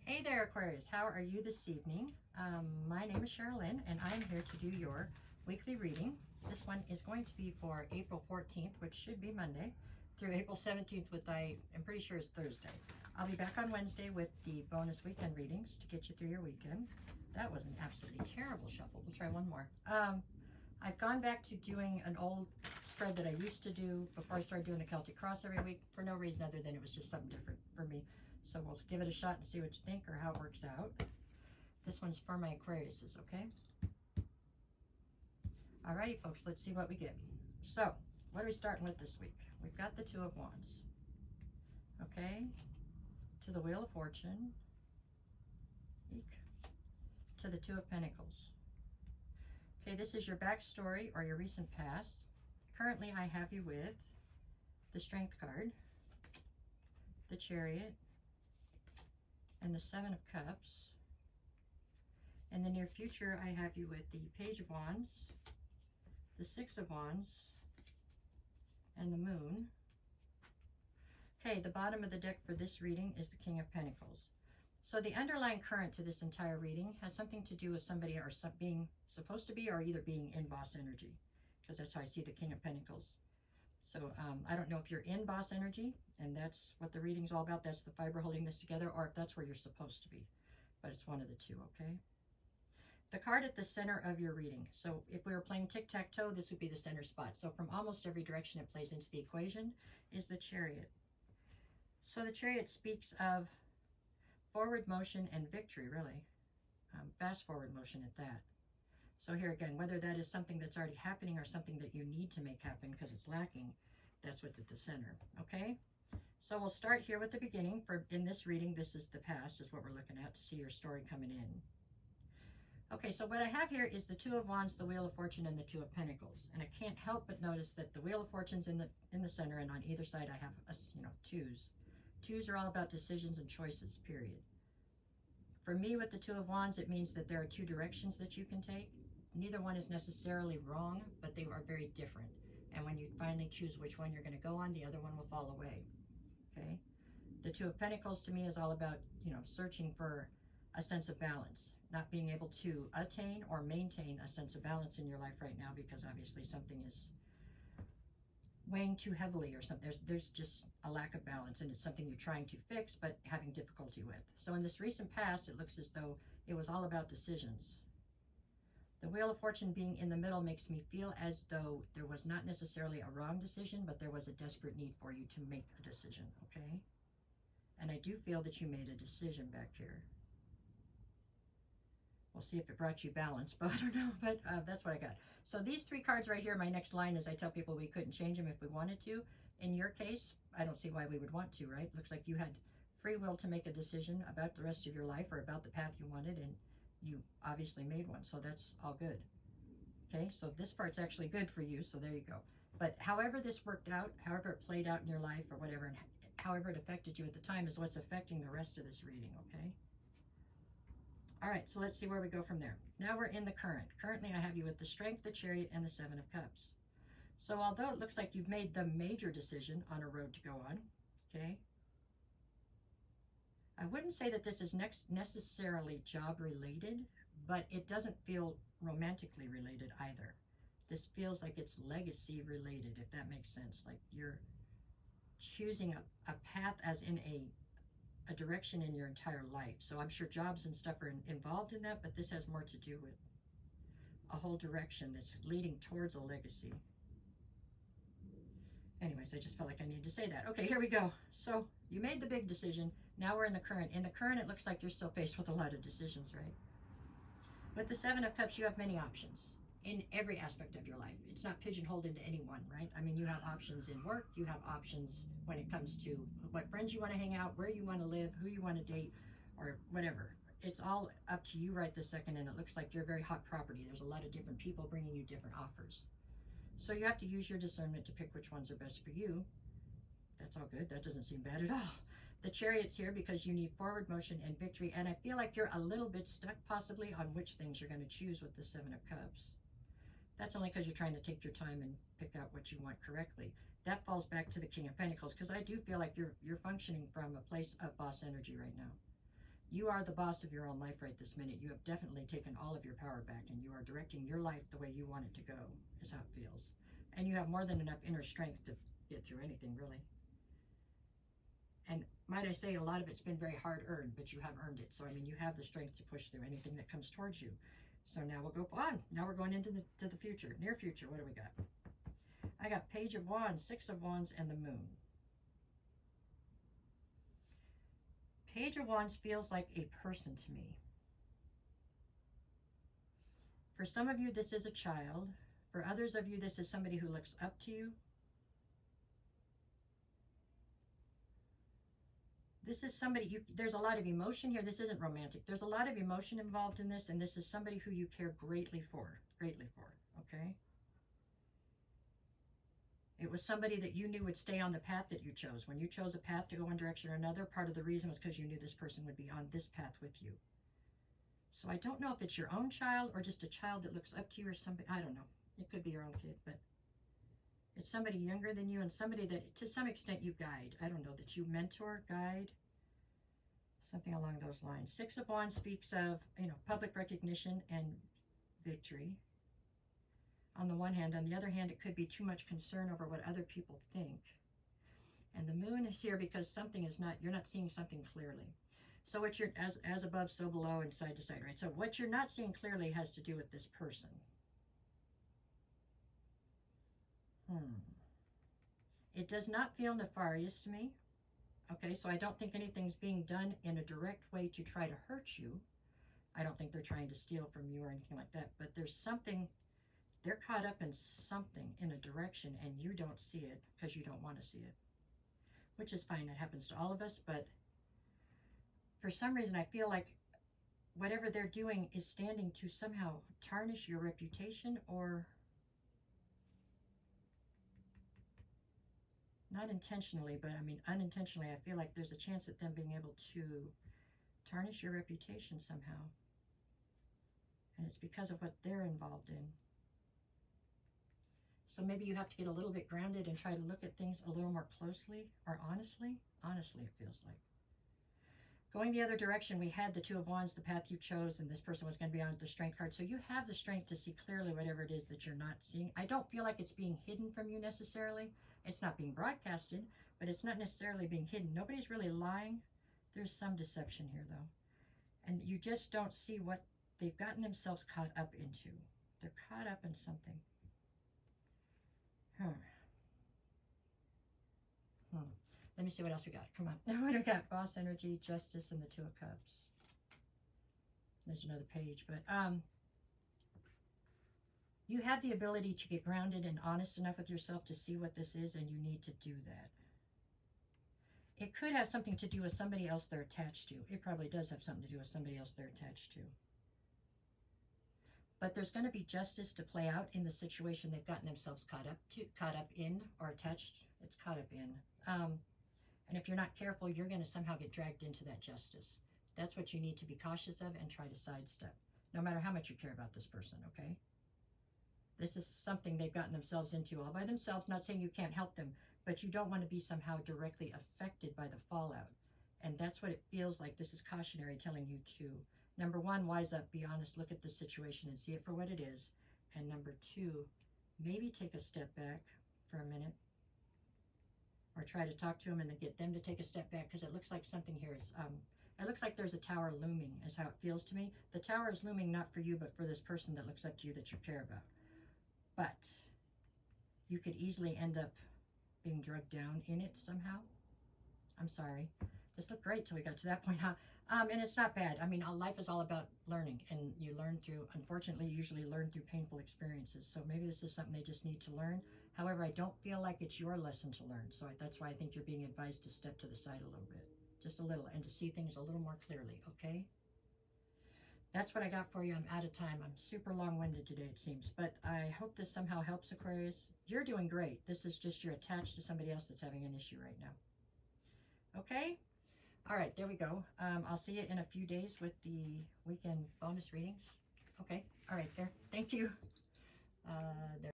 Hey there, Aquarius. How are you this evening? My name is Sherilyn, and I'm here to do your weekly reading. This one is going to be for April 14th, which should be Monday, through April 17th, which I am pretty sure is Thursday. I'll be back on Wednesday with the bonus weekend readings to get you through your weekend. That was an absolutely terrible shuffle. We'll try one more. I've gone back to doing an old spread that I used to do before I started doing the Celtic Cross every week for no reason other than it was just something different for me. So we'll give it a shot and see what you think or how it works out. This one's for my Aquariuses, okay? Alrighty, folks, let's see what we get. So, what are we starting with this week? We've got the Two of Wands, okay? To the Wheel of Fortune, eek, to the Two of Pentacles. Okay, this is your backstory or your recent past. Currently, I have you with the Strength card, the Chariot, and the Seven of Cups. In the near future, I have you with the Page of Wands, the Six of Wands, and the Moon. Okay, the bottom of the deck for this reading is the King of Pentacles. So the underlying current to this entire reading has something to do with somebody or being supposed to be or either being in boss energy, because that's how I see the King of Pentacles. So I don't know if you're in boss energy and that's what the reading's all about. That's the fiber holding this together, or if that's where you're supposed to be. But it's one of the two, okay? The card at the center of your reading. So if we were playing tic-tac-toe, this would be the center spot. So from almost every direction it plays into the equation is the Chariot. So the Chariot speaks of forward motion and victory, really. Fast forward motion at that. So here again, whether that is something that's already happening or something that you need to make happen because it's lacking, that's what's at the center, okay? So we'll start here with the beginning. In this reading, this is the past, is what we're looking at to see your story coming in. Okay, so what I have here is the Two of Wands, the Wheel of Fortune, and the Two of Pentacles. And I can't help but notice that the Wheel of Fortune's in the center, and on either side I have, twos. Twos are all about decisions and choices, period. For me, with the Two of Wands, it means that there are two directions that you can take. Neither one is necessarily wrong, but they are very different. And when you finally choose which one you're going to go on, the other one will fall away. Okay? The Two of Pentacles to me is all about, searching for a sense of balance, not being able to attain or maintain a sense of balance in your life right now because obviously something is weighing too heavily or something. There's just a lack of balance, and it's something you're trying to fix but having difficulty with. So in this recent past, it looks as though it was all about decisions. The Wheel of Fortune being in the middle makes me feel as though there was not necessarily a wrong decision, but there was a desperate need for you to make a decision, okay? And I do feel that you made a decision back here. We'll see if it brought you balance, but I don't know, but that's what I got. So these three cards right here, my next line is I tell people we couldn't change them if we wanted to. In your case, I don't see why we would want to, right? Looks like you had free will to make a decision about the rest of your life or about the path you wanted, and you obviously made one, so that's all good. Okay, so this part's actually good for you, so there you go. But however this worked out, however it played out in your life or whatever, and however it affected you at the time is what's affecting the rest of this reading, okay? All right, so let's see where we go from there. Now we're in the current. Currently, I have you with the Strength, the Chariot, and the Seven of Cups. So although it looks like you've made the major decision on a road to go on, okay, I wouldn't say that this is necessarily job related, but it doesn't feel romantically related either. This feels like it's legacy related, if that makes sense. Like you're choosing a path as in a direction in your entire life. So I'm sure jobs and stuff are involved in that, but this has more to do with a whole direction that's leading towards a legacy. Anyways, I just felt like I needed to say that. Okay, here we go. So you made the big decision. Now we're in the current. In the current, it looks like you're still faced with a lot of decisions, right? With the Seven of Cups, you have many options in every aspect of your life. It's not pigeonholed into any one, right? I mean, you have options in work. You have options when it comes to what friends you want to hang out, where you want to live, who you want to date, or whatever. It's all up to you right this second, and it looks like you're a very hot property. There's a lot of different people bringing you different offers. So you have to use your discernment to pick which ones are best for you. That's all good. That doesn't seem bad at all. The Chariot's here because you need forward motion and victory, and I feel like you're a little bit stuck possibly on which things you're going to choose with the Seven of Cups. That's only because you're trying to take your time and pick out what you want correctly. That falls back to the King of Pentacles, because I do feel like you're functioning from a place of boss energy right now. You are the boss of your own life right this minute. You have definitely taken all of your power back, and you are directing your life the way you want it to go, is how it feels. And you have more than enough inner strength to get through anything, really. And might I say, a lot of it's been very hard earned, but you have earned it. So, I mean, you have the strength to push through anything that comes towards you. So now we'll go on. Now we're going into the future, near future. What do we got? I got Page of Wands, Six of Wands, and the Moon. Page of Wands feels like a person to me. For some of you, this is a child. For others of you, this is somebody who looks up to you. This is somebody, there's a lot of emotion here. This isn't romantic. There's a lot of emotion involved in this, and this is somebody who you care greatly for, okay? It was somebody that you knew would stay on the path that you chose. When you chose a path to go one direction or another, part of the reason was because you knew this person would be on this path with you. So I don't know if it's your own child or just a child that looks up to you or somebody. I don't know. It could be your own kid, but it's somebody younger than you and somebody that to some extent you guide. I don't know, that you mentor, guide, something along those lines. Six of Wands speaks of, public recognition and victory. On the one hand. On the other hand, it could be too much concern over what other people think. And the Moon is here because something is not, you're not seeing something clearly. So what you're, as above, so below, and side to side, right? So what you're not seeing clearly has to do with this person. It does not feel nefarious to me. Okay, so I don't think anything's being done in a direct way to try to hurt you. I don't think they're trying to steal from you or anything like that. But there's something, they're caught up in something in a direction and you don't see it because you don't want to see it. Which is fine, it happens to all of us, but for some reason I feel like whatever they're doing is standing to somehow tarnish your reputation, or not intentionally, but I mean unintentionally. I feel like there's a chance at them being able to tarnish your reputation somehow. And it's because of what they're involved in. So maybe you have to get a little bit grounded and try to look at things a little more closely or honestly. Honestly, it feels like. Going the other direction, we had the Two of Wands, the path you chose, and this person was going to be on the Strength card. So you have the strength to see clearly whatever it is that you're not seeing. I don't feel like it's being hidden from you necessarily. It's not being broadcasted, but it's not necessarily being hidden. Nobody's really lying. There's some deception here, though. And you just don't see what they've gotten themselves caught up into. They're caught up in something. Let me see what else we got. Come on. What do we got? Boss energy, justice, and the Two of Cups. There's another page, but you have the ability to get grounded and honest enough with yourself to see what this is, and you need to do that. It could have something to do with somebody else they're attached to. It probably does have something to do with somebody else they're attached to. But there's going to be justice to play out in the situation they've gotten themselves caught up in, or attached. It's caught up in. And if you're not careful, you're going to somehow get dragged into that justice. That's what you need to be cautious of and try to sidestep, no matter how much you care about this person, okay? This is something they've gotten themselves into all by themselves. Not saying you can't help them, but you don't want to be somehow directly affected by the fallout. And that's what it feels like. This is cautionary, telling you to, number one, wise up, be honest, look at the situation and see it for what it is. And number two, maybe take a step back for a minute, or try to talk to them and then get them to take a step back, because it looks like something here is, it looks like there's a tower looming, is how it feels to me. The tower is looming not for you, but for this person that looks up to you that you care about. But you could easily end up being drugged down in it somehow. I'm sorry. This looked great till we got to that point, huh? And it's not bad. I mean, life is all about learning, and you learn through, unfortunately, you usually learn through painful experiences. So maybe this is something they just need to learn. However, I don't feel like it's your lesson to learn. So that's why I think you're being advised to step to the side a little bit, just a little, and to see things a little more clearly, okay? That's what I got for you. I'm out of time. I'm super long-winded today, it seems. But I hope this somehow helps, Aquarius. You're doing great. This is just you're attached to somebody else that's having an issue right now. Okay? All right, there we go. I'll see you in a few days with the weekend bonus readings. Okay, all right, there. Thank you. There.